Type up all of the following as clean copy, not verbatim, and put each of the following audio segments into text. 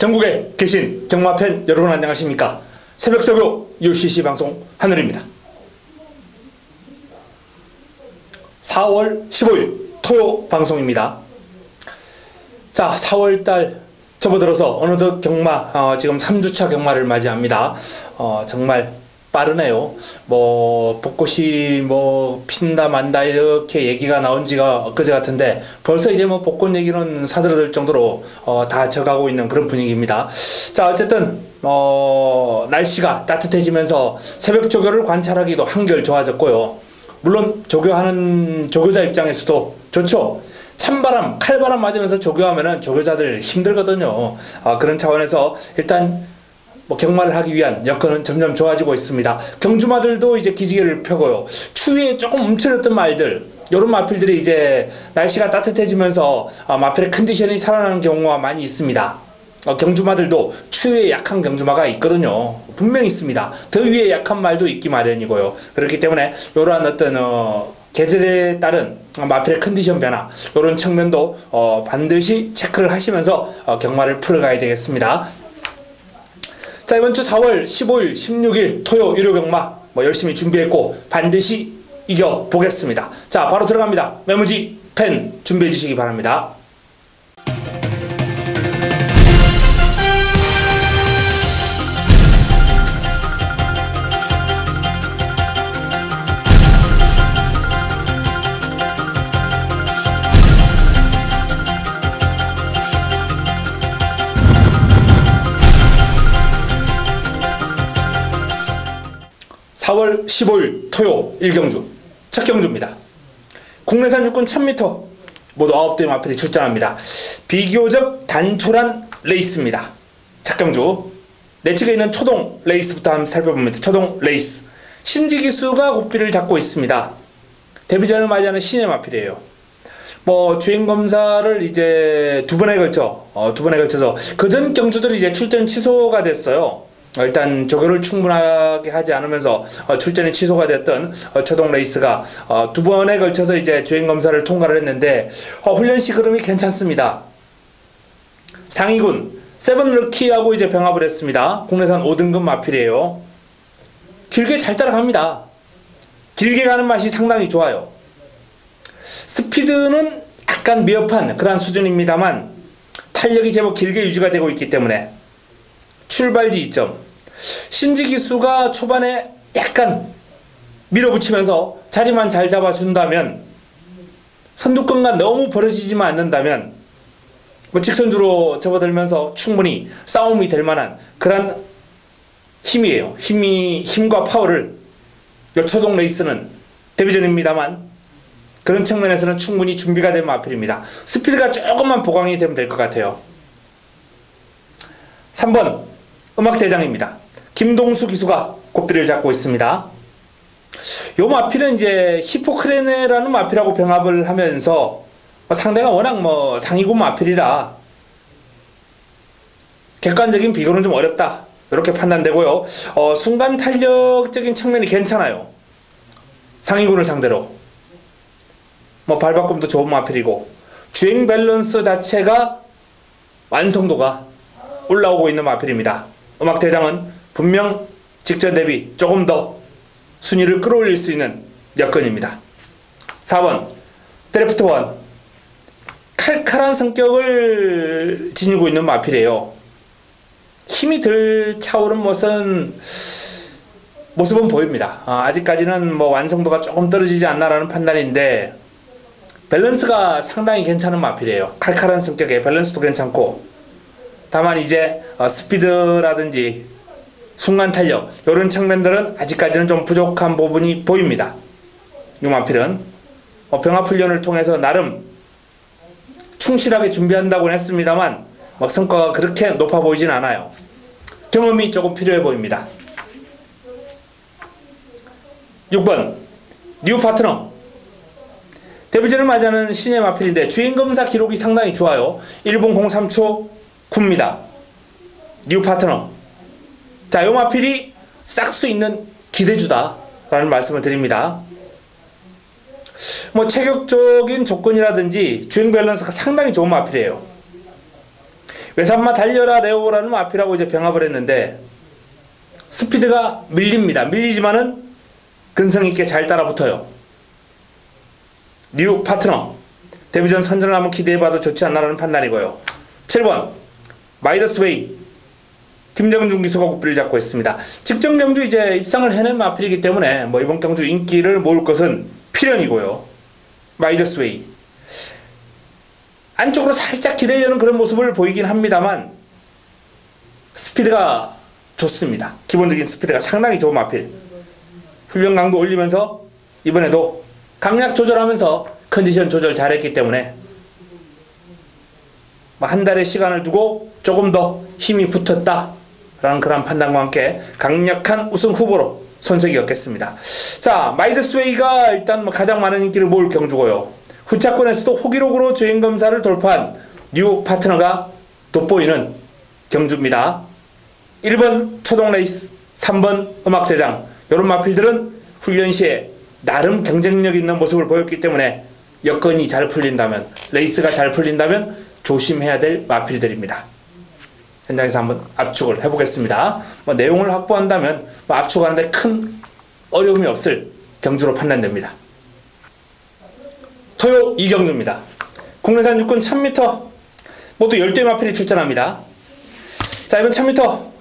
전국에 계신 경마팬 여러분 안녕하십니까? 새벽서교 UCC 방송 하늘입니다. 4월 15일 토요 방송입니다. 자, 4월달 접어들어서 어느덧 경마 지금 3주차 경마를 맞이합니다. 정말 빠르네요. 벚꽃이 핀다 만다 이렇게 얘기가 나온 지가 엊그제 같은데 벌써 이제 벚꽃 얘기는 사들어들 정도로 다 져가고 있는 그런 분위기입니다. 자, 어쨌든 날씨가 따뜻해지면서 새벽 조교를 관찰하기도 한결 좋아졌고요. 물론 조교하는 조교자 입장에서도 좋죠. 찬바람, 칼바람 맞으면서 조교하면은 조교자들 힘들거든요. 그런 차원에서 일단 경마를 하기 위한 여건은 점점 좋아지고 있습니다. 경주마들도 이제 기지개를 펴고요. 추위에 조금 움츠렸던 말들, 요런 마필들이 이제 날씨가 따뜻해지면서 마필의 컨디션이 살아나는 경우가 많이 있습니다. 경주마들도 추위에 약한 경주마가 있거든요. 분명히 있습니다. 더위에 약한 말도 있기 마련이고요. 그렇기 때문에 요러한 어떤 계절에 따른 마필의 컨디션 변화, 요런 측면도 반드시 체크를 하시면서 경마를 풀어가야 되겠습니다. 자, 이번 주 4월 15일, 16일 토요 일요 경마 열심히 준비했고 반드시 이겨보겠습니다. 자, 바로 들어갑니다. 메모지, 펜 준비해 주시기 바랍니다. (4월 15일) 토요 1경주 첫 경주입니다. 국내산 육군 1000m 모두 9대 마필이 출전합니다. 비교적 단촐한 레이스입니다. 첫 경주 내측에 있는 초동 레이스부터 한번 살펴봅니다. 초동 레이스 신지기수가 고삐를 잡고 있습니다. 데뷔전을 맞이하는 신의 마필이에요. 주행검사를 이제 두 번에 걸쳐서 그전 경주들이 이제 출전 취소가 됐어요. 일단 조교를 충분하게 하지 않으면서 출전이 취소가 됐던 초동 레이스가 두 번에 걸쳐서 이제 주행검사를 통과를 했는데 훈련시 흐름이 괜찮습니다. 상위군 세븐럭키하고 이제 병합을 했습니다. 국내산 5등급 마필이에요. 길게 잘 따라갑니다. 길게 가는 맛이 상당히 좋아요. 스피드는 약간 미흡한 그런 수준입니다만 탄력이 제법 길게 유지가 되고 있기 때문에 출발지 이점 신지기수가 초반에 약간 밀어붙이면서 자리만 잘 잡아준다면, 선두권과 너무 벌어지지만 않는다면 직선주로 접어들면서 충분히 싸움이 될 만한 그런 힘이에요. 힘과 파워를 요 초동 레이스는 데뷔전입니다만 그런 측면에서는 충분히 준비가 된 마필입니다. 스피드가 조금만 보강이 되면 될 것 같아요. 3번 음악대장입니다. 김동수 기수가 고삐를 잡고 있습니다. 요 마필은 이제 히포크레네라는 마필하고 병합을 하면서 상대가 워낙 상위군 마필이라 객관적인 비교는 좀 어렵다 이렇게 판단되고요. 순간 탄력적인 측면이 괜찮아요. 상위군을 상대로 발바꿈도 좋은 마필이고 주행 밸런스 자체가 완성도가 올라오고 있는 마필입니다. 음악대장은 분명 직전 대비 조금 더 순위를 끌어올릴 수 있는 여건입니다. 4번 드래프트 1 칼칼한 성격을 지니고 있는 마필이에요. 힘이 덜 차오른 모습은 보입니다. 아직까지는 완성도가 조금 떨어지지 않나라는 판단인데 밸런스가 상당히 괜찮은 마필이에요. 칼칼한 성격에 밸런스도 괜찮고, 다만 이제 스피드라든지 순간 탄력 이런 측면들은 아직까지는 좀 부족한 부분이 보입니다. 이 마필은 병합 훈련을 통해서 나름 충실하게 준비한다고는 했습니다만 성과가 그렇게 높아 보이진 않아요. 경험이 조금 필요해 보입니다. 6번 뉴 파트너 데뷔전을 맞이하는 신의 마필인데 주행검사 기록이 상당히 좋아요. 1분 03초 9입니다. 뉴 파트너. 자, 요 마필이 싹수 있는 기대주다 라는 말씀을 드립니다. 체격적인 조건이라든지 주행 밸런스가 상당히 좋은 마필이에요. 외삼마 달려라 레오라는 마필하고 이제 병합을 했는데 스피드가 밀립니다. 밀리지만은 근성 있게 잘 따라붙어요. 뉴욕 파트너 데뷔전 선전을 한번 기대해봐도 좋지 않나라는 판단이고요. 7번 마이더스웨이 김정준 기수가 고삐를 잡고 있습니다. 직전 경주 이제 입상을 해낸 마필이기 때문에 뭐 이번 경주 인기를 모을 것은 필연이고요. 마이더스웨이 안쪽으로 살짝 기대려는 그런 모습을 보이긴 합니다만 스피드가 좋습니다. 기본적인 스피드가 상당히 좋은 마필. 훈련 강도 올리면서 이번에도 강약 조절하면서 컨디션 조절 잘했기 때문에 한 달의 시간을 두고 조금 더 힘이 붙었다라는 그런 판단과 함께 강력한 우승 후보로 손색이 없겠습니다. 자, 마이더스웨이가 일단 가장 많은 인기를 모을 경주고요. 후차권에서도 호기록으로 주행검사를 돌파한 뉴욕 파트너가 돋보이는 경주입니다. 1번 초동레이스, 3번 음악대장 이런 마필들은 훈련 시에 나름 경쟁력 있는 모습을 보였기 때문에 여건이 잘 풀린다면, 레이스가 잘 풀린다면 조심해야 될 마필들입니다. 현장에서 한번 압축을 해보겠습니다. 내용을 확보한다면 압축하는데 큰 어려움이 없을 경주로 판단됩니다. 토요 이경주입니다. 국내산 육군 1000m 모두 10대 마필이 출전합니다. 자, 이번 1000m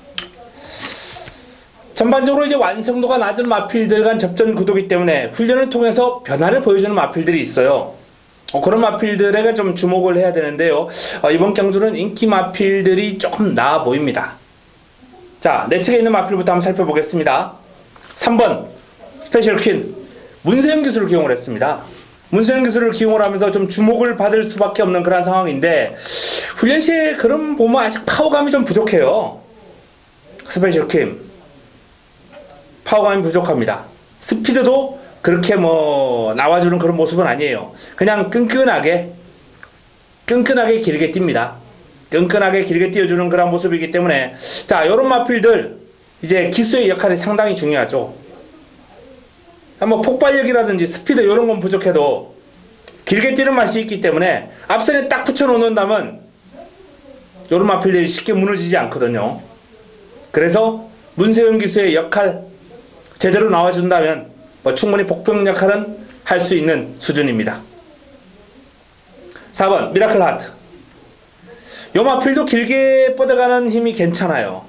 전반적으로 이제 완성도가 낮은 마필들 간 접전 구도이기 때문에 훈련을 통해서 변화를 보여주는 마필들이 있어요. 그런 마필들에게 좀 주목을 해야 되는데요. 이번 경주는 인기 마필들이 조금 나아 보입니다. 자, 내측에 있는 마필부터 한번 살펴보겠습니다. 3번 스페셜 퀸 문세영 기수를 기용을 했습니다. 문세영 기수를 기용을 하면서 좀 주목을 받을 수밖에 없는 그런 상황인데 훈련 시에 그런 보면 아직 파워감이 좀 부족해요. 스페셜 퀸 파워감이 부족합니다. 스피드도 그렇게 뭐 나와주는 그런 모습은 아니에요. 그냥 끈끈하게 길게 뜁니다. 끈끈하게 길게 뛰어주는 그런 모습이기 때문에 자, 요런 마필들 이제 기수의 역할이 상당히 중요하죠. 뭐 폭발력이라든지 스피드 이런 건 부족해도 길게 뛰는 맛이 있기 때문에 앞선에 딱 붙여 놓는다면 요런 마필들이 쉽게 무너지지 않거든요. 그래서 문세영 기수의 역할 제대로 나와준다면 충분히 복병 역할은 할 수 있는 수준입니다. 4번 미라클 하트 요 마필도 길게 뻗어가는 힘이 괜찮아요.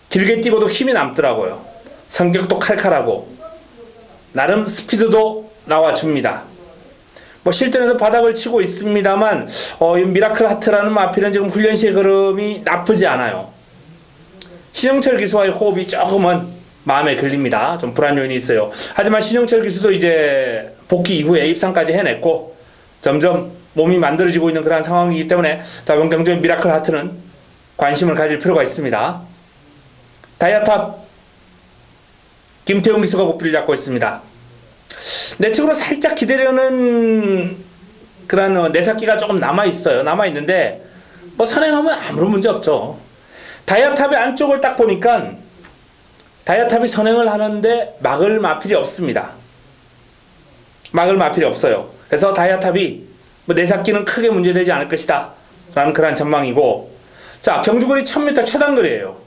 길게 뛰고도 힘이 남더라고요. 성격도 칼칼하고 나름 스피드도 나와줍니다. 실전에서 바닥을 치고 있습니다만 이 미라클 하트라는 마필은 지금 훈련 시의 걸음이 나쁘지 않아요. 신영철 기수와의 호흡이 조금은 마음에 걸립니다. 좀 불안 요인이 있어요. 하지만 신영철 기수도 이제 복귀 이후에 입상까지 해냈고 점점 몸이 만들어지고 있는 그런 상황이기 때문에 이번 경주의 미라클 하트는 관심을 가질 필요가 있습니다. 다이아탑 김태용 기수가 고삐를 잡고 있습니다. 내측으로 살짝 기대려는 그런 내삭기가 조금 남아있어요. 남아있는데 선행하면 아무런 문제 없죠. 다이아탑의 안쪽을 딱 보니까 다이아탑이 선행을 하는데 막을 마필이 없습니다. 막을 마필이 없어요. 그래서 다이아탑이 내삭기는 크게 문제되지 않을 것이다 라는 그런 전망이고, 자, 경주거리 1000m 최단거리예요.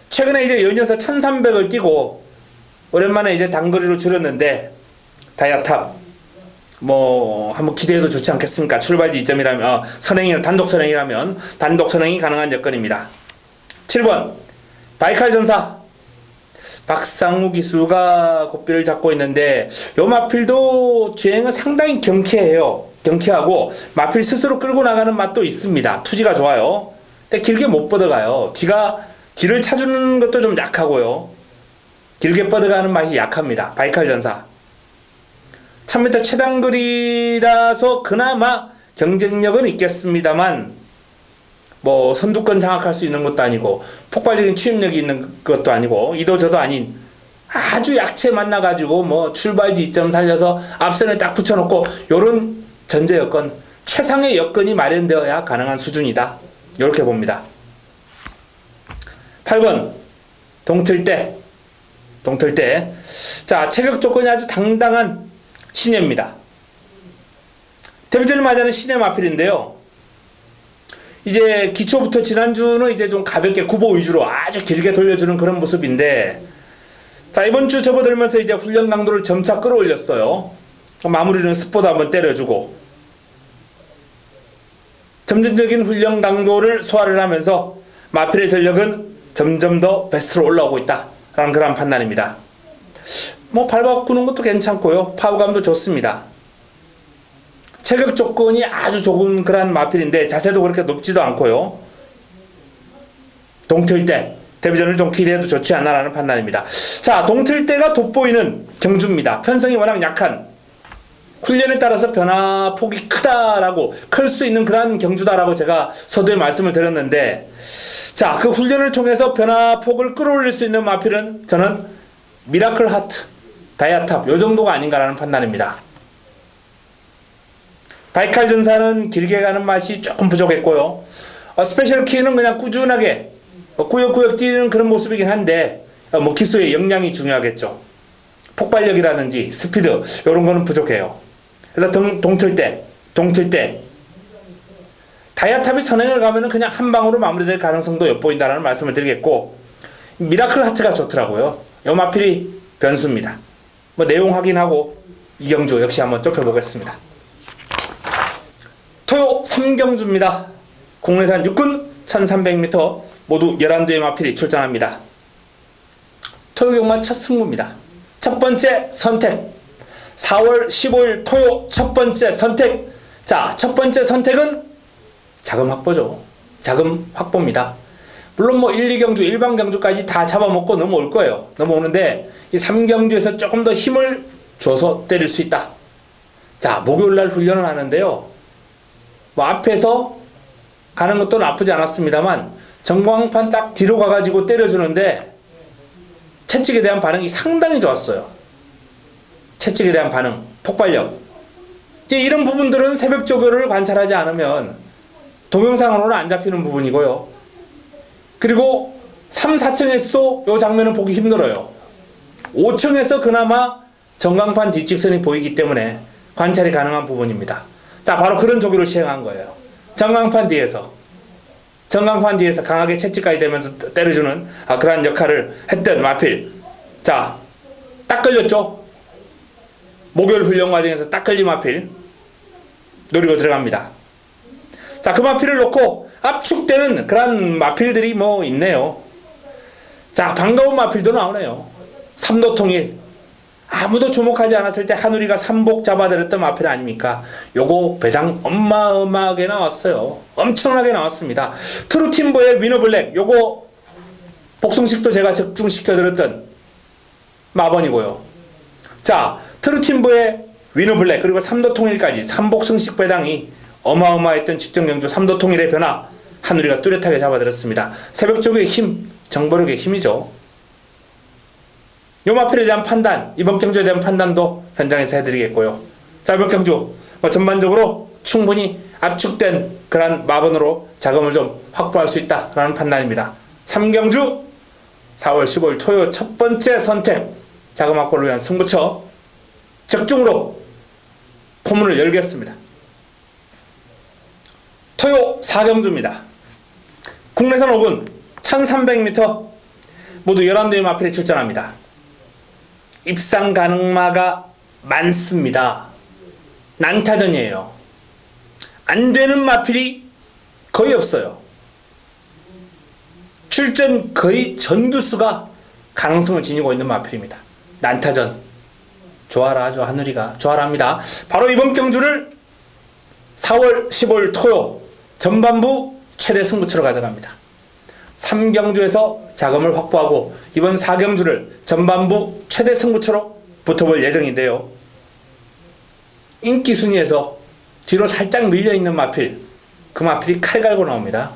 최근에 이제 연이어서 1300을 뛰고 오랜만에 이제 단거리로 줄였는데 다이아탑 한번 기대해도 좋지 않겠습니까? 출발 지점이라면 선행이나 단독 선행이 가능한 여건입니다. 7번 바이칼 전사 박상우 기수가 고삐를 잡고 있는데 요 마필도 주행은 상당히 경쾌하고 마필 스스로 끌고 나가는 맛도 있습니다. 투지가 좋아요. 근데 길게 못 뻗어가요. 뒤를 차주는 것도 좀 약하고요. 길게 뻗어가는 맛이 약합니다. 바이칼 전사 1000m 최단거리라서 그나마 경쟁력은 있겠습니다만 선두권 장악할 수 있는 것도 아니고 폭발적인 추임력이 있는 것도 아니고 이도저도 아닌 아주 약체 만나가지고 출발 지점 살려서 앞선에 딱 붙여놓고 요런 전제 여건, 최상의 여건이 마련되어야 가능한 수준이다. 이렇게 봅니다. 8번 동틀대 자, 체격 조건이 아주 당당한 신예입니다. 데뷔전을 맞이하는 신예 마필인데요. 이제 기초부터 지난주는 이제 좀 가볍게 구보 위주로 아주 길게 돌려주는 그런 모습인데, 자, 이번 주 접어들면서 이제 훈련 강도를 점차 끌어올렸어요. 마무리는 스포도 한번 때려주고, 점진적인 훈련 강도를 소화를 하면서 마필의 전력은 점점 더 베스트로 올라오고 있다라는 그런 판단입니다. 뭐 발 바꾸는 것도 괜찮고요. 파워감도 좋습니다. 체격 조건이 아주 좋은 그런 마필인데 자세도 그렇게 높지도 않고요. 동틀 때 데뷔전을 좀 기대해도 좋지 않나라는 판단입니다. 자, 동틀 때가 돋보이는 경주입니다. 편성이 워낙 약한, 훈련에 따라서 변화폭이 크다라고, 클 수 있는 그런 경주다라고 제가 서두에 말씀을 드렸는데, 자, 그 훈련을 통해서 변화폭을 끌어올릴 수 있는 마필은 저는 미라클 하트, 다이아탑 요 정도가 아닌가라는 판단입니다. 바이칼 전사는 길게 가는 맛이 조금 부족했고요. 스페셜 키는 그냥 꾸준하게 꾸역꾸역 뛰는 그런 모습이긴 한데, 뭐 기수의 역량이 중요하겠죠. 폭발력이라든지 스피드 이런 거는 부족해요. 그래서 동틀 때 다이아탑이 선행을 가면은 그냥 한 방으로 마무리될 가능성도 엿보인다는 말씀을 드리겠고, 미라클 하트가 좋더라고요. 요 마필이 변수입니다. 뭐 내용 확인하고 이경주 역시 한번 좁혀보겠습니다. 토요 3경주입니다. 국내산 육군 1300m 모두 11대의 마필이 출전합니다. 토요 경마 첫 승부입니다. 첫 번째 선택, 4월 15일 토요 첫 번째 선택. 자, 첫 번째 선택은 자금 확보죠. 자금 확보입니다. 물론 뭐 1, 2경주, 일반 경주까지 다 잡아먹고 넘어올 거예요. 넘어오는데 이 3경주에서 조금 더 힘을 줘서 때릴 수 있다. 자, 목요일날 훈련을 하는데요. 뭐 앞에서 가는 것도 나쁘지 않았습니다만 전광판 딱 뒤로 가가지고 때려주는데 채찍에 대한 반응이 상당히 좋았어요. 채찍에 대한 반응, 폭발력. 이제 이런 부분들은 새벽 조교를 관찰하지 않으면 동영상으로는 안 잡히는 부분이고요. 그리고 3, 4층에서도 이 장면을 보기 힘들어요. 5층에서 그나마 전광판 뒷직선이 보이기 때문에 관찰이 가능한 부분입니다. 자, 바로 그런 조교를 시행한 거예요. 전광판 뒤에서 강하게 채찍까지 대면서 때려주는 그러한 역할을 했던 마필. 자, 딱 걸렸죠? 목요일 훈련 과정에서 딱 걸린 마필 노리고 들어갑니다. 자, 그 마필을 놓고 압축되는 그런 마필들이 뭐 있네요. 자, 반가운 마필도 나오네요. 삼도통일. 아무도 주목하지 않았을 때 한우리가 삼복 잡아들였던 마필 아닙니까? 요거 배당 어마어마하게 나왔어요. 엄청나게 나왔습니다. 트루팀보의 위너블랙, 요거 복숭식도 제가 적중시켜드렸던 마번이고요. 자, 트루팀보의 위너블랙 그리고 삼도통일까지 삼복승식 배당이 어마어마했던 직전경주 삼도통일의 변화, 한우리가 뚜렷하게 잡아들였습니다. 새벽조교의 힘, 정보력의 힘이죠. 요 마필에 대한 판단, 이번 경주에 대한 판단도 현장에서 해드리겠고요. 자, 이번 경주 전반적으로 충분히 압축된 그런 마번으로 자금을 좀 확보할 수 있다라는 판단입니다. 3경주 4월 15일 토요 첫 번째 선택, 자금 확보를 위한 승부처 적중으로 포문을 열겠습니다. 토요 4경주입니다. 국내산 5군 1300m 모두 11대의 마필이 출전합니다. 입상 가능마가 많습니다. 난타전이에요. 안 되는 마필이 거의 없어요. 출전 거의 전두수가 가능성을 지니고 있는 마필입니다. 난타전 좋아라 하죠. 한우리가 좋아라 합니다. 바로 이번 경주를 4월 15일 토요 전반부 최대 승부처로 가져갑니다. 3경주에서 자금을 확보하고 이번 4경주를 전반부 최대 승부처로 붙어볼 예정인데요. 인기 순위에서 뒤로 살짝 밀려있는 마필, 그 마필이 칼 갈고 나옵니다.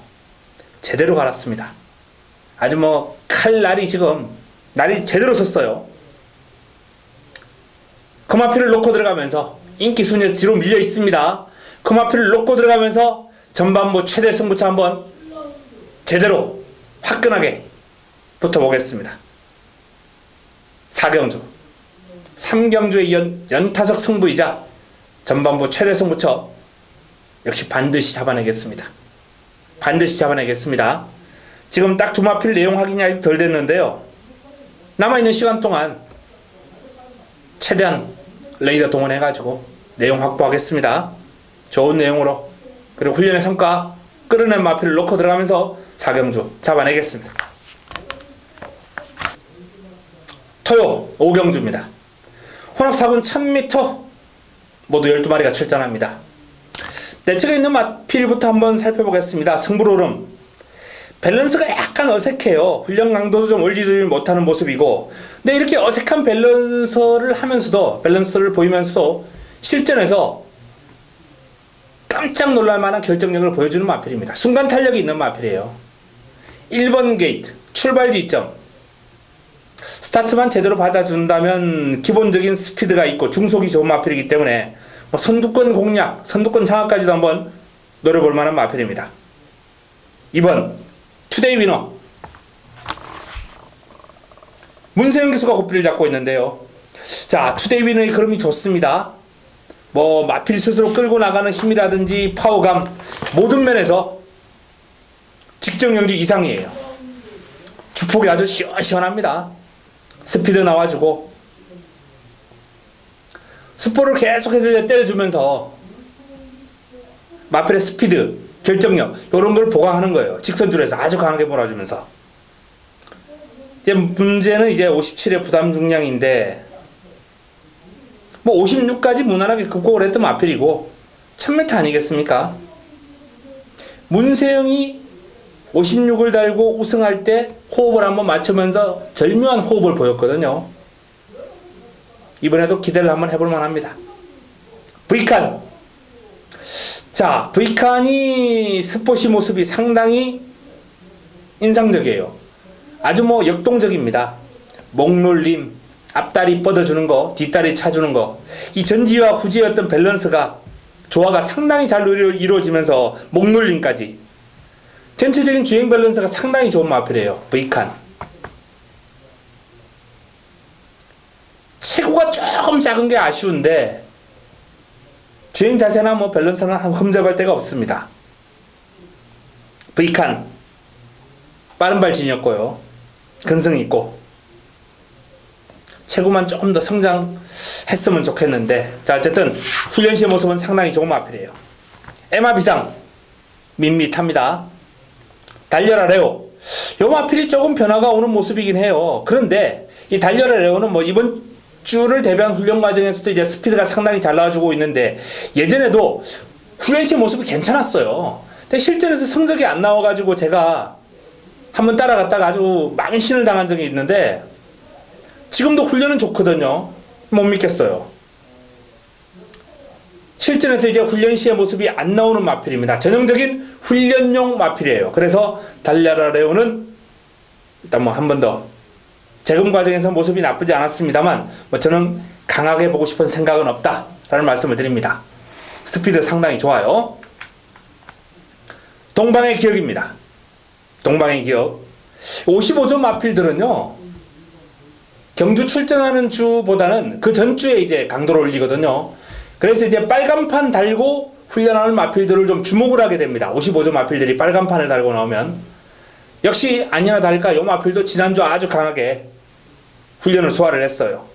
제대로 갈았습니다. 아주 뭐 칼날이 지금 날이 제대로 섰어요. 그 마필을 놓고 들어가면서 인기 순위에서 뒤로 밀려 있습니다. 그 마필을 놓고 들어가면서 전반부 최대 승부처 한번 제대로 화끈하게 붙어보겠습니다. 4경주 3경주의 연타석 승부이자 전반부 최대 승부처 역시 반드시 잡아내겠습니다. 반드시 잡아내겠습니다. 지금 딱 두 마필 내용 확인이 아직 덜 됐는데요. 남아있는 시간 동안 최대한 레이더 동원해가지고 내용 확보하겠습니다. 좋은 내용으로, 그리고 훈련의 성과 끌어낸 마필을 놓고 들어가면서 사경주 잡아내겠습니다. 토요 5경주입니다. 혼합 4분 1000m 모두 12마리가 출전합니다. 내측에 있는 마필부터 한번 살펴보겠습니다. 승부로름 밸런스가 약간 어색해요. 훈련 강도도 좀 올리지 못하는 모습이고, 근데 이렇게 어색한 밸런스를 보이면서도 실전에서 깜짝 놀랄만한 결정력을 보여주는 마필입니다. 순간 탄력이 있는 마필이에요. 1번 게이트 출발 지점, 스타트만 제대로 받아준다면 기본적인 스피드가 있고 중속이 좋은 마필이기 때문에 선두권 공략, 선두권 장악까지도 한번 노려볼 만한 마필입니다. 2번 투데이 위너 문세영 기수가 고삐를 잡고 있는데요. 자, 투데이 위너의 그림이 좋습니다. 마필 스스로 끌고 나가는 힘이라든지 파워감, 모든 면에서 직정영지 이상이에요. 주폭이 아주 시원합니다. 스피드 나와주고 스포를 계속해서 때려주면서 마필의 스피드, 결정력 이런 걸 보강하는 거예요. 직선줄에서 아주 강하게 몰아주면서. 이제 문제는 이제 57의 부담 중량인데 56까지 무난하게 극복을 했던 마필이고 1000m 아니겠습니까? 문세영이 56을 달고 우승할 때 호흡을 한번 맞추면서 절묘한 호흡을 보였거든요. 이번에도 기대를 한번 해볼 만합니다. V칸. 자, V칸이 스포시 모습이 상당히 인상적이에요. 아주 역동적입니다. 목놀림, 앞다리 뻗어주는 거, 뒷다리 차주는 거, 이 전지와 후지의 어떤 밸런스가, 조화가 상당히 잘 이루어지면서 목놀림까지 전체적인 주행 밸런스가 상당히 좋은 마필이에요. V칸. 체구가 조금 작은 게 아쉬운데 주행 자세나 밸런스나 흠잡을 데가 없습니다. V칸 빠른 발진이었고요. 근성이 있고 체구만 조금 더 성장했으면 좋겠는데, 자, 어쨌든 훈련 시의 모습은 상당히 좋은 마필이에요. 에마 비상 밋밋합니다. 달려라 레오, 요 마필이 조금 변화가 오는 모습이긴 해요. 그런데 이 달려라 레오는 이번 주를 대비한 훈련 과정에서도 이제 스피드가 상당히 잘 나와주고 있는데, 예전에도 훈련 시의 모습이 괜찮았어요. 근데 실전에서 성적이 안 나와가지고 제가 한번 따라갔다가 아주 망신을 당한 적이 있는데, 지금도 훈련은 좋거든요. 못 믿겠어요. 실전에서 이제 훈련 시의 모습이 안 나오는 마필입니다. 전형적인 훈련용 마필이에요. 그래서 달려라 레오는 일단 한 번 더 재검 과정에서 모습이 나쁘지 않았습니다만 저는 강하게 보고 싶은 생각은 없다라는 말씀을 드립니다. 스피드 상당히 좋아요. 동방의 기억입니다. 동방의 기억 55조 마필들은요, 경주 출전하는 주보다는 그 전주에 이제 강도를 올리거든요. 그래서 이제 빨간판 달고 훈련하는 마필들을 좀 주목을 하게 됩니다. 55조 마필들이 빨간판을 달고 나오면. 역시 아니나 다를까 요 마필도 지난주 아주 강하게 훈련을 소화를 했어요.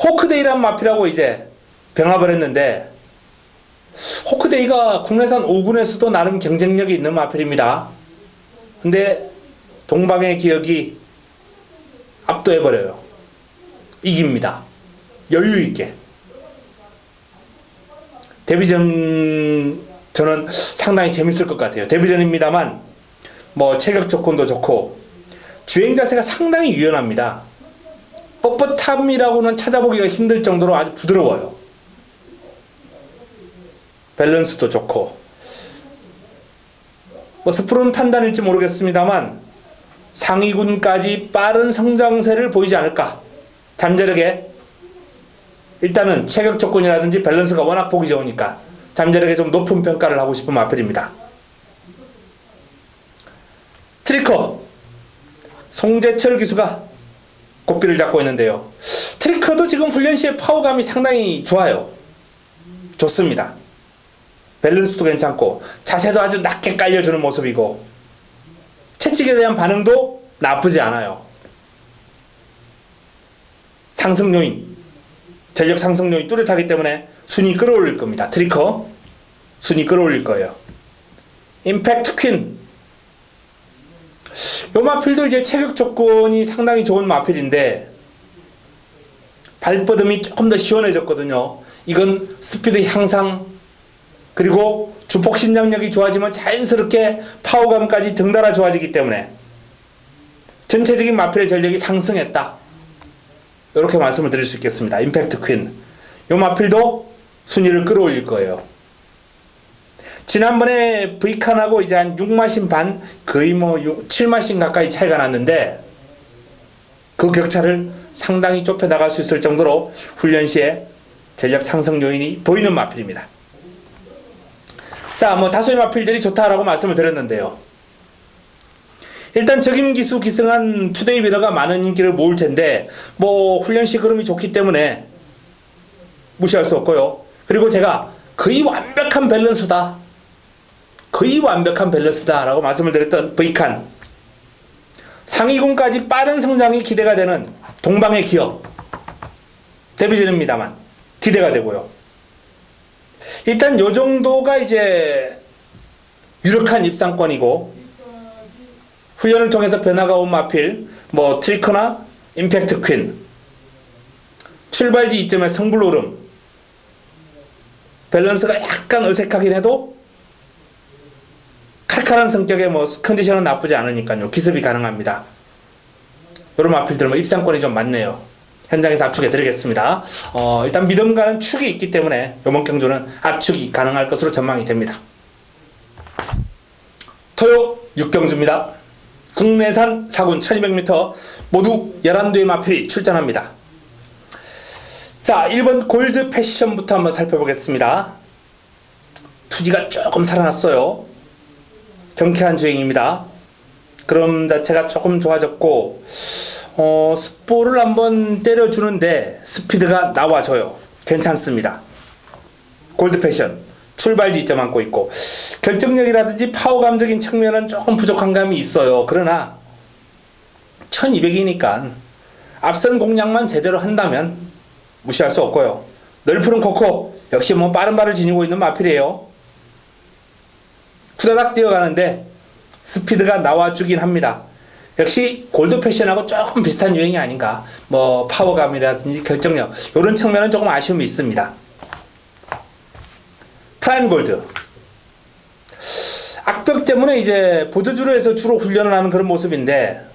호크데이란 마필하고 이제 병합을 했는데, 호크데이가 국내산 5군에서도 나름 경쟁력이 있는 마필입니다. 근데 동방의 기억이 압도해버려요. 이깁니다. 여유있게. 데뷔전 저는 상당히 재밌을 것 같아요. 데뷔전입니다만 체격 조건도 좋고 주행 자세가 상당히 유연합니다. 뻣뻣함이라고는 찾아보기가 힘들 정도로 아주 부드러워요. 밸런스도 좋고 스프론 판단일지 모르겠습니다만 상위군까지 빠른 성장세를 보이지 않을까. 잠재력에 일단은 체격 조건이라든지 밸런스가 워낙 보기 좋으니까 잠재력에 좀 높은 평가를 하고 싶은 마필입니다. 트리커 송재철 기수가 고삐를 잡고 있는데요. 트리커도 지금 훈련 시의 파워감이 상당히 좋아요. 좋습니다. 밸런스도 괜찮고 자세도 아주 낮게 깔려주는 모습이고 채찍에 대한 반응도 나쁘지 않아요. 상승 요인, 전력 상승 요인 뚜렷하기 때문에 순위 끌어올릴 겁니다. 트리커 순위 끌어올릴 거예요. 임팩트 퀸, 요 마필도 이제 체격 조건이 상당히 좋은 마필인데 발버듬이 조금 더 시원해졌거든요. 이건 스피드 향상 그리고 주폭 신장력이 좋아지면 자연스럽게 파워감까지 등달아 좋아지기 때문에 전체적인 마필의 전력이 상승했다. 이렇게 말씀을 드릴 수 있겠습니다. 임팩트 퀸, 요 마필도 순위를 끌어올릴 거예요. 지난번에 V칸하고 이제 한 6마신 반, 거의 뭐 7마신 가까이 차이가 났는데 그 격차를 상당히 좁혀 나갈 수 있을 정도로 훈련 시에 전력 상승 요인이 보이는 마필입니다. 자, 뭐 다수의 마필들이 좋다라고 말씀을 드렸는데요. 일단 적임기수 기승한 투데이 비너가 많은 인기를 모을 텐데 뭐 훈련 시 흐름이 좋기 때문에 무시할 수 없고요. 그리고 제가 거의 완벽한 밸런스다, 거의 완벽한 밸런스다 라고 말씀을 드렸던 V칸, 상위군까지 빠른 성장이 기대가 되는 동방의 기업 데뷔전입니다만 기대가 되고요. 일단 요 정도가 이제 유력한 입상권이고 훈련을 통해서 변화가 온 마필, 뭐 트리커나 임팩트 퀸, 출발지 이점의 성불 오름, 밸런스가 약간 어색하긴 해도 칼칼한 성격의 뭐 컨디션은 나쁘지 않으니까요. 기습이 가능합니다. 이런 마필들 뭐 입상권이 좀 많네요. 현장에서 압축해 드리겠습니다. 일단 믿음 가는 축이 있기 때문에 이번 경주는 압축이 가능할 것으로 전망이 됩니다. 토요 6경주입니다. 국내산 4군 1200m 모두 11대의 마필이 출전합니다. 자, 1번 골드 패션부터 한번 살펴보겠습니다. 투지가 조금 살아났어요. 경쾌한 주행입니다. 그럼 자체가 조금 좋아졌고 스포를 한번 때려주는데 스피드가 나와줘요. 괜찮습니다. 골드 패션 출발지 점 안고 있고 결정력이라든지 파워감적인 측면은 조금 부족한 감이 있어요. 그러나 1200이니까 앞선 공략만 제대로 한다면 무시할 수 없고요. 널푸른 코코 역시 뭐 빠른 발을 지니고 있는 마필이에요. 후다닥 뛰어가는데 스피드가 나와주긴 합니다. 역시 골드 패션하고 조금 비슷한 유행이 아닌가. 뭐 파워감이라든지 결정력 이런 측면은 조금 아쉬움이 있습니다. 프라임 골드 악벽 때문에 이제 보조주로 해서 주로 훈련을 하는 그런 모습인데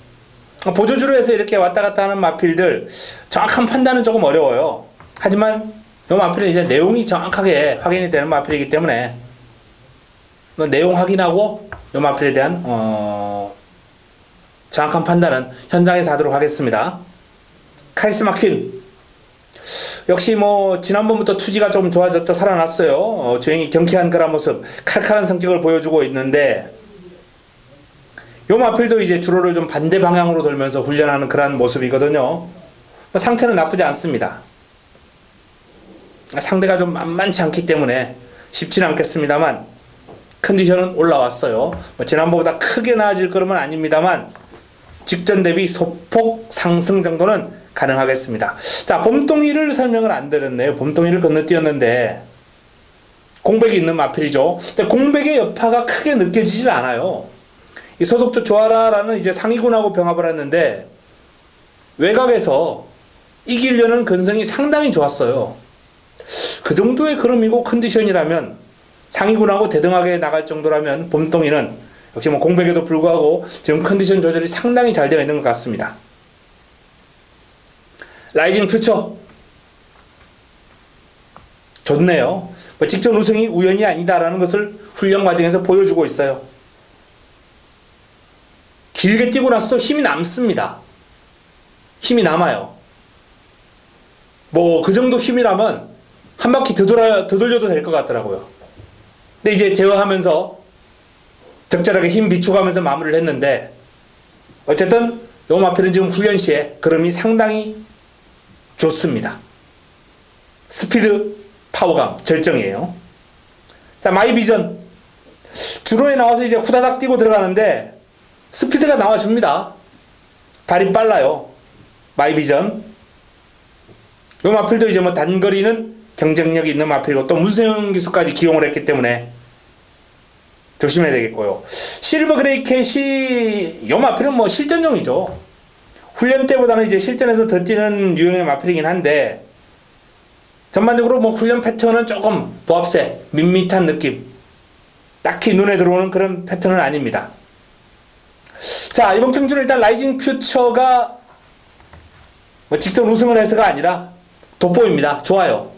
보조주로 해서 이렇게 왔다 갔다 하는 마필들 정확한 판단은 조금 어려워요. 하지만 이 마필은 이제 내용이 정확하게 확인이 되는 마필이기 때문에 내용 확인하고 이 마필에 대한 정확한 판단은 현장에서 하도록 하겠습니다. 카리스마 퀸 역시 뭐 지난번부터 투지가 좀 좋아졌죠. 살아났어요. 주행이 경쾌한 그런 모습, 칼칼한 성격을 보여주고 있는데 요 마필도 이제 주로를 좀 반대 방향으로 돌면서 훈련하는 그런 모습이거든요. 상태는 나쁘지 않습니다. 상대가 좀 만만치 않기 때문에 쉽지는 않겠습니다만 컨디션은 올라왔어요. 지난번보다 크게 나아질 거름은 아닙니다만 직전 대비 소폭 상승 정도는 가능하겠습니다. 자, 봄동이를 설명을 안 드렸네요. 봄동이를 건너뛰었는데 공백이 있는 마필이죠. 근데 공백의 여파가 크게 느껴지질 않아요. 이 소속주 조아라라는 이제 상위군하고 병합을 했는데 외곽에서 이기려는 근성이 상당히 좋았어요. 그 정도의 흐름이고 컨디션이라면 상위군하고 대등하게 나갈 정도라면 봄동이는 역시 뭐 공백에도 불구하고 지금 컨디션 조절이 상당히 잘 되어 있는 것 같습니다. 라이징 퓨처 좋네요. 뭐 직전 우승이 우연이 아니다라는 것을 훈련 과정에서 보여주고 있어요. 길게 뛰고 나서도 힘이 남습니다. 힘이 남아요. 뭐 그 정도 힘이라면 한 바퀴 더 돌려도 될 것 같더라고요. 근데 이제 제어하면서 적절하게 힘 비축하면서 마무리를 했는데 어쨌든 요 마필은 지금 훈련 시에 걸음이 상당히 좋습니다. 스피드, 파워감 절정이에요. 자, 마이비전. 주로에 나와서 이제 후다닥 뛰고 들어가는데 스피드가 나와줍니다. 발이 빨라요. 마이비전. 요 마필도 이제 뭐 단거리는 경쟁력이 있는 마필이고 또 문세영 기수까지 기용을 했기 때문에 조심해야 되겠고요. 실버 그레이캣이 요 마필은 뭐 실전용이죠. 훈련 때보다는 이제 실전에서 더 뛰는 유형의 마필이긴 한데 전반적으로 뭐 훈련 패턴은 조금 보합세, 밋밋한 느낌. 딱히 눈에 들어오는 그런 패턴은 아닙니다. 자, 이번 경주는 일단 라이징 퓨처가 뭐 직접 우승을 해서가 아니라 돋보입니다. 좋아요.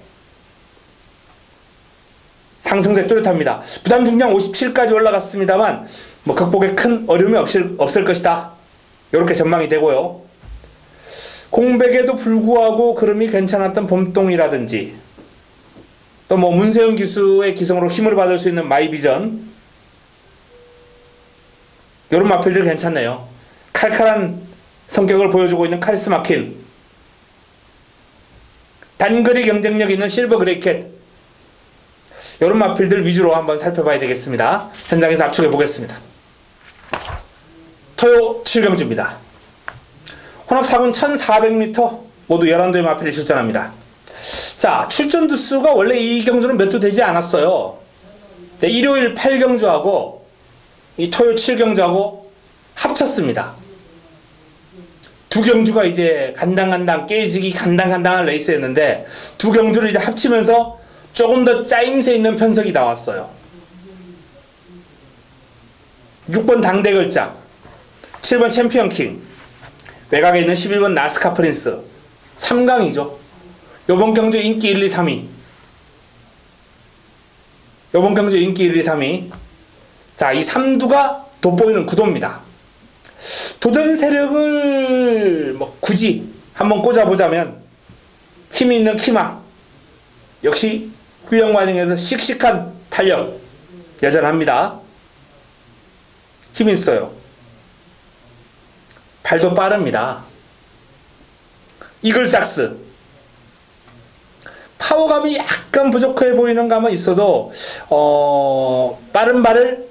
상승세 뚜렷합니다. 부담 중량 57까지 올라갔습니다만 뭐 극복에 큰 어려움이 없을 것이다. 이렇게 전망이 되고요. 공백에도 불구하고 그름이 괜찮았던 봄동이라든지 또 뭐 문세영 기수의 기성으로 힘을 받을 수 있는 마이비전 이런 마필들 괜찮네요. 칼칼한 성격을 보여주고 있는 카리스마킨, 단거리 경쟁력 있는 실버 그레이캣 이런 마필들 위주로 한번 살펴봐야 되겠습니다. 현장에서 압축해 보겠습니다. 토요 7경주입니다. 혼합 4군 1400m 모두 11도의 마필이 출전합니다. 자, 출전 두수가 원래 이 경주는 몇 두 되지 않았어요. 자, 일요일 8경주하고 이 토요 7경주하고 합쳤습니다. 두 경주가 이제 간당간당 깨지기 간당간당한 레이스였는데 두 경주를 이제 합치면서 조금 더 짜임새 있는 편석이 나왔어요. 6번 당대걸작, 7번 챔피언킹, 외곽에 있는 11번 나스카 프린스, 3강이죠. 요번 경주 인기 1, 2, 3위. 요번 경주 인기 1, 2, 3위. 자, 이 3두가 돋보이는 구도입니다. 도전 세력을 뭐 굳이 한번 꽂아보자면 힘이 있는 키마. 역시 훈련 과정에서 씩씩한 탄력 여전합니다. 힘 있어요. 발도 빠릅니다. 이글삭스. 파워감이 약간 부족해 보이는 감은 있어도 빠른 발을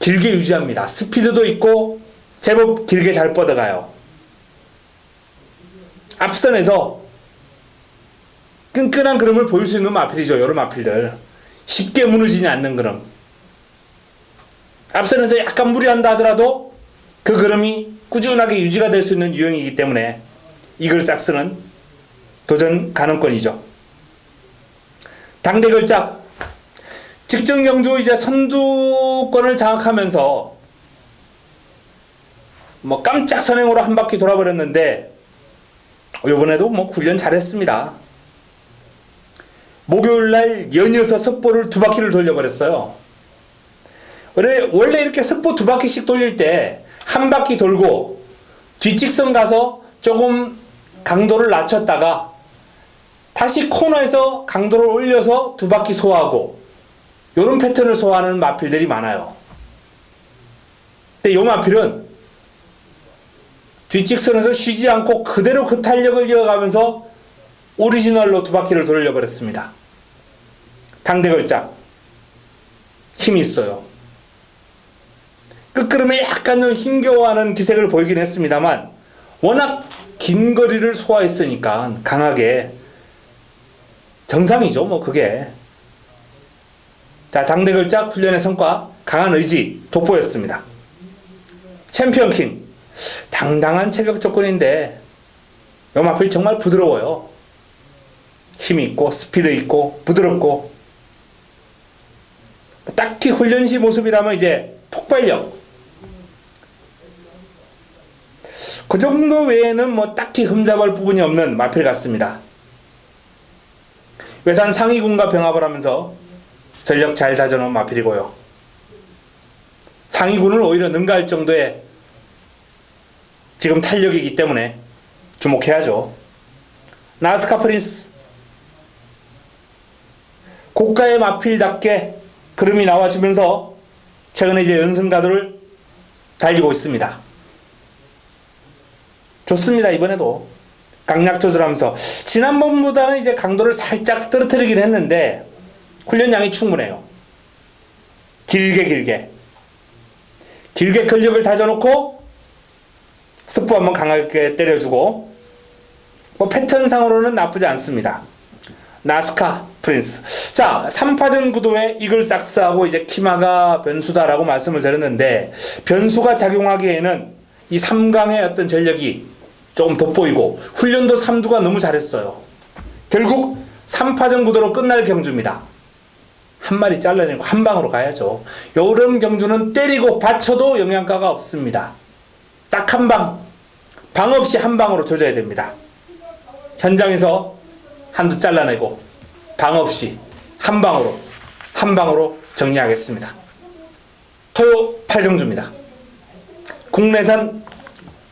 길게 유지합니다. 스피드도 있고 제법 길게 잘 뻗어가요. 앞선에서 끈끈한 그림을 보일 수 있는 마필이죠. 여러 마필들. 쉽게 무너지지 않는 그림. 앞선에서 약간 무리한다 하더라도 그 그림이 꾸준하게 유지가 될 수 있는 유형이기 때문에 이글삭스는 도전 가능권이죠. 당대걸작. 직전 경주 이제 선두권을 장악하면서 뭐 깜짝 선행으로 한 바퀴 돌아버렸는데 이번에도 뭐 훈련 잘했습니다. 목요일날 연이어서 섭보를 2바퀴를 돌려버렸어요. 원래 이렇게 섭보 2바퀴씩 돌릴 때 한 바퀴 돌고 뒷직선 가서 조금 강도를 낮췄다가 다시 코너에서 강도를 올려서 2바퀴 소화하고 이런 패턴을 소화하는 마필들이 많아요. 근데 이 마필은 뒷직선에서 쉬지 않고 그대로 그 탄력을 이어가면서 오리지널로 2바퀴를 돌려버렸습니다. 당대걸작. 힘이 있어요. 끝걸음에 약간 좀 힘겨워하는 기색을 보이긴 했습니다만 워낙 긴 거리를 소화했으니까 강하게 정상이죠. 뭐 그게. 자, 당대걸작 훈련의 성과, 강한 의지 돋보였습니다. 챔피언킹. 당당한 체격 조건인데 요 마필 정말 부드러워요. 힘이 있고 스피드 있고 부드럽고 딱히 훈련시 모습이라면 이제 폭발력 그 정도 외에는 뭐 딱히 흠잡을 부분이 없는 마필 같습니다. 외산 상위군과 병합을 하면서 전력 잘 다져놓은 마필이고요. 상위군을 오히려 능가할 정도의 지금 탄력이기 때문에 주목해야죠. 나스카 프린스. 고가의 마필답게 그름이 나와주면서 최근에 이제 연승가도를 달리고 있습니다. 좋습니다. 이번에도 강약 조절하면서 지난번보다는 이제 강도를 살짝 떨어뜨리긴 했는데 훈련량이 충분해요. 길게 근력을 다져놓고 스포 한번 강하게 때려주고, 뭐 패턴상으로는 나쁘지 않습니다. 나스카 프린스. 자, 3파전 구도의 이글삭스하고 이제 키마가 변수다라고 말씀을 드렸는데, 변수가 작용하기에는 이 3강의 어떤 전력이 조금 돋보이고 훈련도 3두가 너무 잘했어요. 결국 3파전 구도로 끝날 경주입니다. 한 마리 잘라내고 한 방으로 가야죠. 요런 경주는 때리고 받쳐도 영양가가 없습니다. 딱 한 방 없이 한 방으로 조져야 됩니다. 현장에서 한두 잘라내고 방 없이 한 방으로 정리하겠습니다. 토요 8경주입니다. 국내산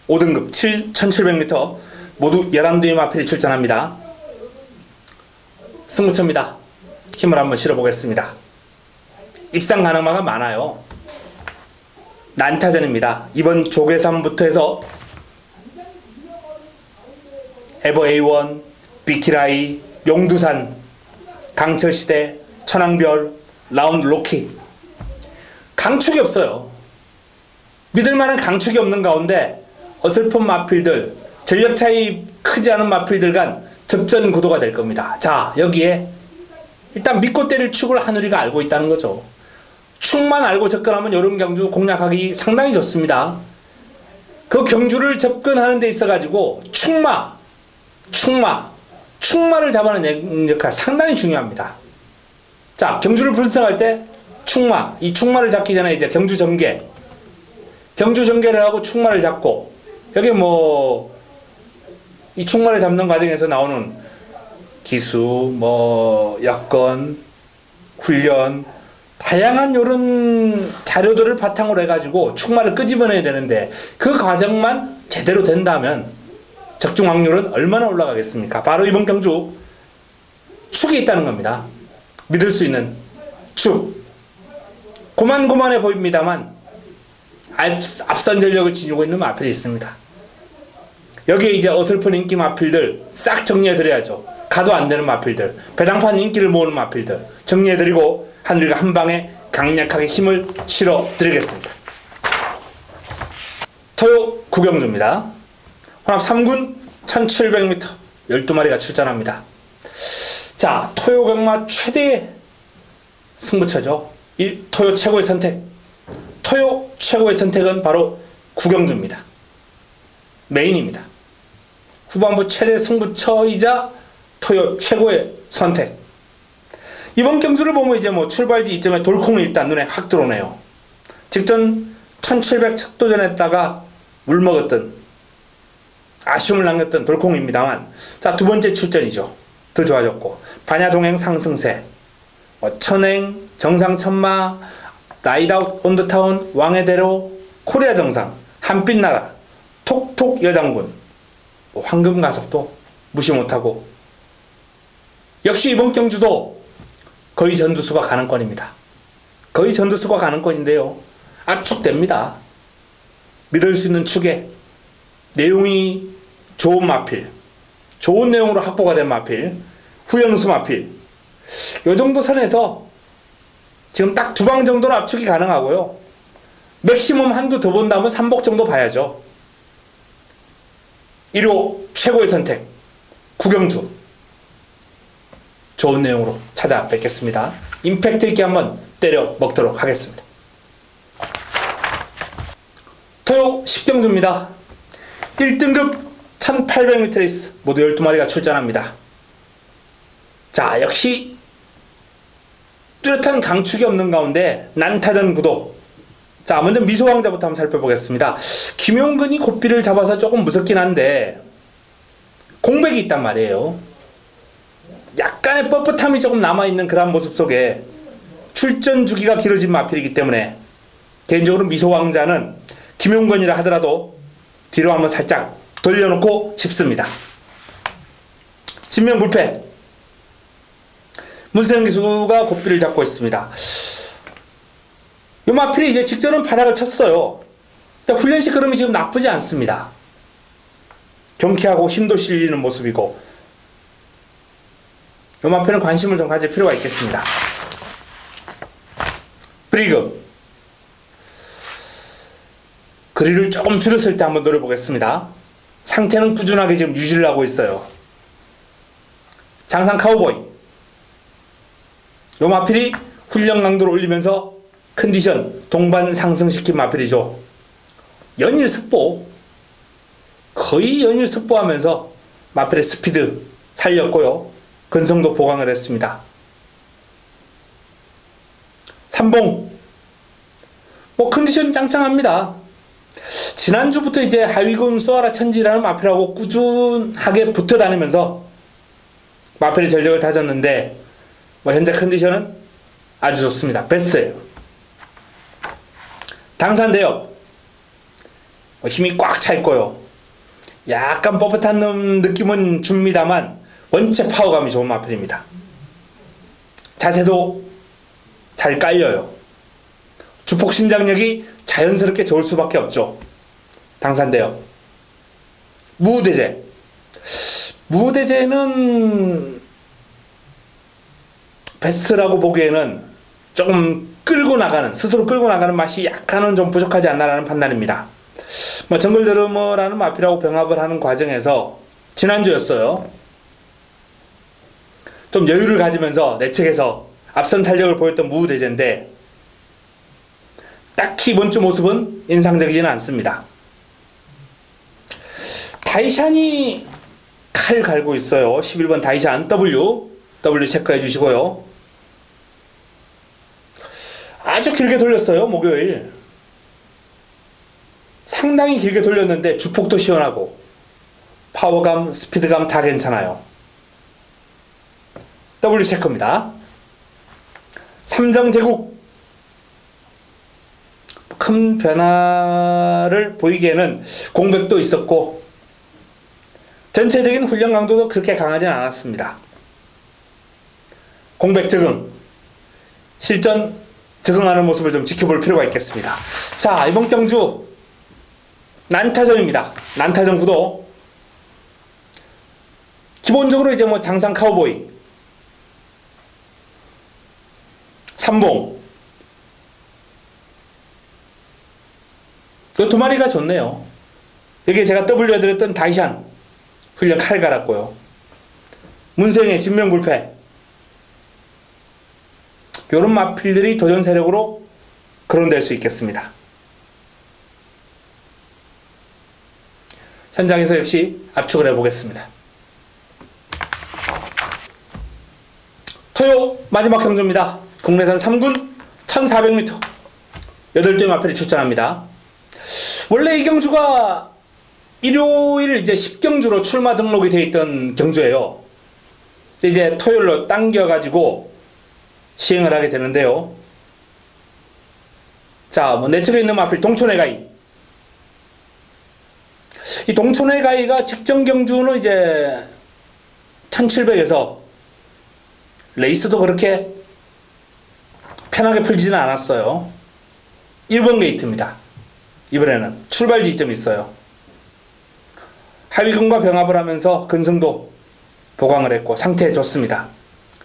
5등급 1700m 모두 11두의 마필이 출전합니다. 승부처입니다. 힘을 한번 실어보겠습니다. 입상 가능마가 많아요. 난타전입니다. 이번 조계산부터 해서 에버 A1, 비키라이, 용두산, 강철시대, 천왕별, 라운드 로키. 강축이 없어요. 믿을만한 강축이 없는 가운데 어설픈 마필들, 전력 차이 크지 않은 마필들 간 접전 구도가 될 겁니다. 자, 여기에 일단 믿고 때릴 축을 한우리가 알고 있다는 거죠. 축만 알고 접근하면 여름 경주 공략하기 상당히 좋습니다. 그 경주를 접근하는 데 있어 가지고 축마를 잡아내는 역할 상당히 중요합니다. 자, 경주를 분석할 때 이 축마를 잡기 전에 이제 경주 전개를 하고 축마를 잡고, 여기 뭐 이 축마를 잡는 과정에서 나오는 기수, 여건, 훈련, 다양한 요런 자료들을 바탕으로 해가지고 축마를 끄집어내야 되는데, 그 과정만 제대로 된다면 적중 확률은 얼마나 올라가겠습니까? 바로 이번 경주 축이 있다는 겁니다. 믿을 수 있는 축. 고만고만해 보입니다만 앞선 전력을 지니고 있는 마필이 있습니다. 여기에 이제 어설픈 인기 마필들 싹 정리해드려야죠. 가도 안 되는 마필들, 배당판 인기를 모으는 마필들 정리해드리고 한우리가 한 방에 강력하게 힘을 실어드리겠습니다. 토요 9경주입니다. 혼합 3군 1700m 12마리가 출전합니다. 자, 토요 경마 최대의 승부처죠. 이 토요 최고의 선택. 토요 최고의 선택은 바로 9경주입니다. 메인입니다. 후반부 최대 승부처이자 토요 최고의 선택. 이번 경주를 보면 이제 출발지 이점에 돌콩이 일단 눈에 확 들어오네요. 직전 1700 척도전했다가 물먹었던, 아쉬움을 남겼던 돌콩입니다만, 자, 두 번째 출전이죠. 더 좋아졌고, 반야동행 상승세, 천행, 정상천마, 나이다웃 온더타운, 왕의대로, 코리아 정상, 한빛나라, 톡톡 여장군, 황금가속도 무시 못하고, 역시 이번 경주도 거의 전두수가 가능권입니다. 거의 전두수가 가능권인데요. 압축됩니다. 믿을 수 있는 축에 내용이 좋은 마필, 좋은 내용으로 확보가 된 마필, 후연수 마필, 요 정도 선에서 지금 딱 두 방 정도는 압축이 가능하고요. 맥시멈 한두 더 본다면 3복 정도 봐야죠. 1호 최고의 선택 9경주 좋은 내용으로 찾아뵙겠습니다. 임팩트 있게 한번 때려 먹도록 하겠습니다. 토요 10경주입니다. 1등급 1800m 레이스 모두 12마리가 출전합니다. 자, 역시 뚜렷한 강축이 없는 가운데 난타전 구도. 자, 먼저 미소왕자부터 한번 살펴보겠습니다. 김용근이 고삐를 잡아서 조금 무섭긴 한데 공백이 있단 말이에요. 약간의 뻣뻣함이 조금 남아있는 그런 모습 속에 출전 주기가 길어진 마필이기 때문에 개인적으로 미소왕자는 김용근이라 하더라도 뒤로 한번 살짝 돌려놓고 싶습니다. 진명불패 문세영 기수가 고삐를 잡고 있습니다. 이 마필이 이제 직전은 바닥을 쳤어요. 훈련식 흐름이 지금 나쁘지 않습니다. 경쾌하고 힘도 실리는 모습이고, 이 마필은 관심을 좀 가질 필요가 있겠습니다. 브리그. 거리를 조금 줄였을 때 한번 노려보겠습니다. 상태는 꾸준하게 지금 유지를 하고 있어요. 장상 카우보이. 요 마필이 훈련 강도를 올리면서 컨디션 동반 상승시킨 마필이죠. 연일 습보. 거의 연일 습보하면서 마필의 스피드 살렸고요. 근성도 보강을 했습니다. 삼봉. 뭐 컨디션 짱짱합니다. 지난주부터 이제 하위군 수아라 천지라는 마필하고 꾸준하게 붙어 다니면서 마필의 전력을 다졌는데 뭐 현재 컨디션은 아주 좋습니다. 베스트예요. 당산대역. 힘이 꽉 차 있고요. 약간 뻣뻣한 느낌은 줍니다만 원체 파워감이 좋은 마필입니다. 자세도 잘 깔려요. 주폭 신장력이 자연스럽게 좋을 수밖에 없죠. 당산대역. 무대제. 무대제는 베스트라고 보기에는 조금 끌고 나가는, 스스로 끌고 나가는 맛이 약간은 좀 부족하지 않나라는 판단입니다. 뭐 정글 드러머라는 마필하고 병합을 하는 과정에서 지난주였어요. 좀 여유를 가지면서 내측에서 앞선 탄력을 보였던 무대제인데 딱히 이번 주 모습은 인상적이지는 않습니다. 다이샨이 칼 갈고 있어요. 11번 다이샨 W 체크해 주시고요. 아주 길게 돌렸어요. 목요일 상당히 길게 돌렸는데 주폭도 시원하고 파워감, 스피드감 다 괜찮아요. W 체크입니다. 삼정제국. 큰 변화를 보이기에는 공백도 있었고 전체적인 훈련 강도도 그렇게 강하진 않았습니다. 공백 적응, 실전 적응하는 모습을 좀 지켜볼 필요가 있겠습니다. 자, 이번 경주 난타전입니다. 난타전 구도 기본적으로 이제 뭐 장상 카우보이, 삼봉, 이 두 마리가 좋네요. 여기 제가 W 해드렸던 다이샨 훈련 칼 갈았고요. 문생의 진명불패. 요런 마필들이 도전 세력으로 거론될 수 있겠습니다. 현장에서 역시 압축을 해보겠습니다. 토요 마지막 경주입니다. 국내산 3군 1400m 8대 마필이 출전합니다. 원래 이 경주가 일요일 이제 10경주로 출마 등록이 되어 있던 경주예요. 이제 토요일로 당겨가지고 시행을 하게 되는데요. 자, 뭐 내측에 있는 마필 동촌의 가이. 이 동촌의 가이가 직전 경주는 이제 1700에서 레이스도 그렇게 편하게 풀지는 않았어요. 1번 게이트입니다. 이번에는 출발 지점이 있어요. 하위군과 병합을 하면서 근성도 보강을 했고 상태 좋습니다.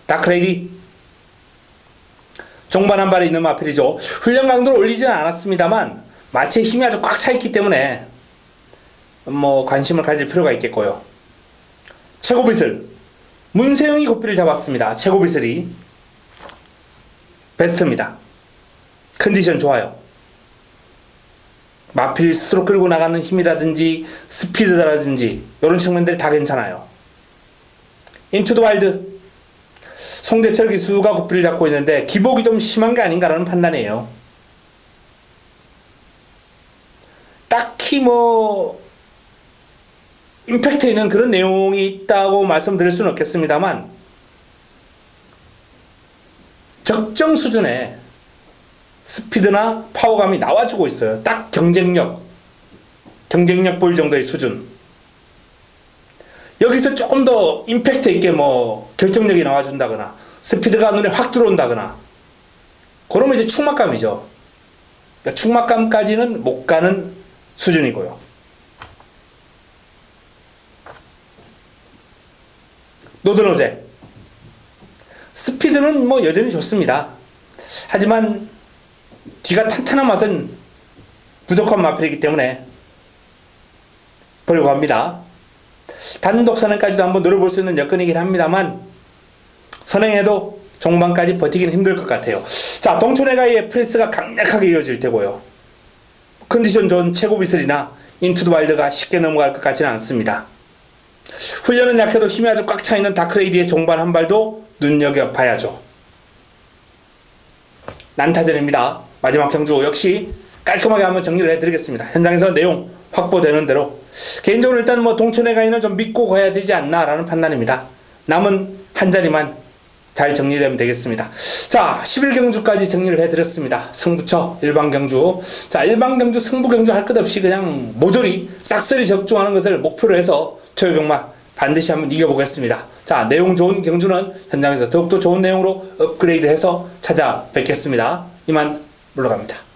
다크레이디. 종반 한 발이 있는 마필이죠. 훈련 강도를 올리지는 않았습니다만 마체의 힘이 아주 꽉 차 있기 때문에 뭐 관심을 가질 필요가 있겠고요. 최고비슬. 문세영이 고삐를 잡았습니다. 최고비슬이 베스트입니다. 컨디션 좋아요. 마필 스스로 끌고 나가는 힘이라든지 스피드라든지 이런 측면들이 다 괜찮아요. 인투 더 와일드. 송대철 기수가 고삐를 잡고 있는데 기복이 좀 심한 게 아닌가라는 판단이에요. 딱히 뭐 임팩트 있는 그런 내용이 있다고 말씀드릴 수는 없겠습니다만 적정 수준의 스피드나 파워감이 나와주고 있어요. 딱 경쟁력 보일 정도의 수준. 여기서 조금 더 임팩트 있게 뭐 결정력이 나와준다거나 스피드가 눈에 확 들어온다거나 그러면 이제 충막감이죠. 그러니까 충막감까지는 못 가는 수준이고요. 노드노제. 스피드는 뭐 여전히 좋습니다. 하지만 뒤가 탄탄한 맛은 부족한 마필이기 때문에 보려고 합니다. 단독 선행까지도 한번 노려볼 수 있는 여건이긴 합니다만 선행해도 종반까지 버티기는 힘들 것 같아요. 자, 동촌해가의 프레스가 강력하게 이어질 테고요. 컨디션 좋은 최고비슬이나 인투더 와일드가 쉽게 넘어갈 것 같지는 않습니다. 훈련은 약해도 힘이 아주 꽉 차있는 다크레이디의 종반 한 발도 눈여겨봐야죠. 난타전입니다. 마지막 경주 역시 깔끔하게 한번 정리를 해드리겠습니다. 현장에서 내용 확보되는 대로 개인적으로 일단 동촌해가이는 좀 믿고 가야 되지 않나 라는 판단입니다. 남은 한 자리만 잘 정리되면 되겠습니다. 자, 11경주까지 정리를 해드렸습니다. 승부처 일반경주. 자, 일반경주 승부경주 할 것 없이 그냥 모조리 싹쓸이 적중하는 것을 목표로 해서 토요경마 반드시 한번 이겨보겠습니다. 자, 내용 좋은 경주는 현장에서 더욱더 좋은 내용으로 업그레이드해서 찾아뵙겠습니다. 이만 물러갑니다.